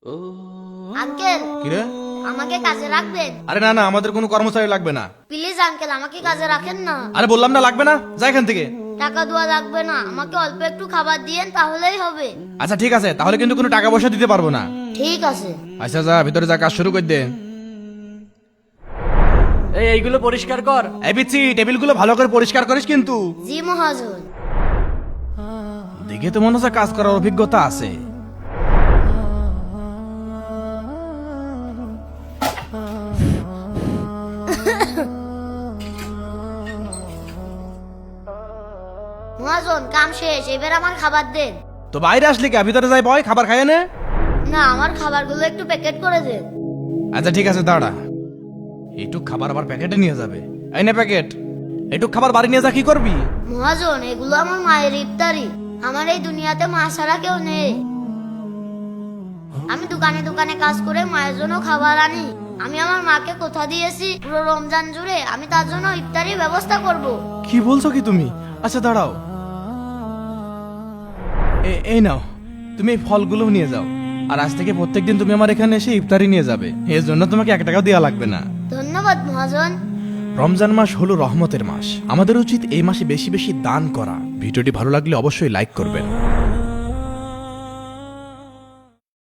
Uncle, কি রে? আমাকে কাজে রাখবেন? আরে না না, আমাদের কোনো কর্মচারী লাগবে না। প্লিজ আঙ্কেল, আমাকে কাজে রাখেন না। আরে বললাম না লাগবে না, যা এখান থেকে। টাকা দেওয়া লাগবে না, আমাকে অল্প একটু খাবার দিয়েন তাহলেই হবে। আচ্ছা ঠিক আছে, তাহলে কিন্তু কোনো টাকা পয়সা দিতে পারবো না। ঠিক আছে। আচ্ছা যা ভিতরে যা, কাজ শুরু করে দে। এইগুলো পরিষ্কার কর। এই পিচ্ছি, টেবিলগুলো ভালো করে পরিষ্কার করিস কিন্তু। জি মহাজন। দেখে তো মনে হচ্ছে কাজ করার অভিজ্ঞতা আছে। মহাজন, কাম শেষ, এবার আমার খাবার দেন। তো বাইরে আসলি কে? ভিতরে যাই বয়, খাবার খাইয়ে নে। না, আমার খাবারগুলো একটু প্যাকেট করে দেন। আচ্ছা ঠিক আছে দাঁড়া, এইটুক খাবার আবার প্যাকেটে নিয়ে যাবে। এই নে প্যাকেট, এইটুক খাবার বাড়ি নিয়ে যা, কি করবি? মহাজন, এগুলো আমার মায়ের ইফতারি। আমার এই দুনিয়াতে মা ছাড়া কেউ নেই। আমি দোকানে দোকানে কাজ করে মায়ের জন্য খাবার আনি। আমি আমার মাকে কথা দিয়েছি, পুরো রমজান জুড়ে আমি তার জন্য ইফতারির ব্যবস্থা করব। কি বলছো কি তুমি? আচ্ছা দাঁড়াও, এই নাও, তুমি এই ফলগুলো নিয়ে যাও। আর আজ থেকে প্রত্যেকদিন তুমি আমার এখানে এসে ইফতারি নিয়ে যাবে, এর জন্য তোমাকে 1 টাকাও দেওয়া লাগবে না। ধন্যবাদ মহাজন। রমজান মাস হলো রহমতের মাস, আমাদের উচিত এই মাসে বেশি বেশি দান করা। ভিডিওটি ভালো লাগলে অবশ্যই লাইক করবেন।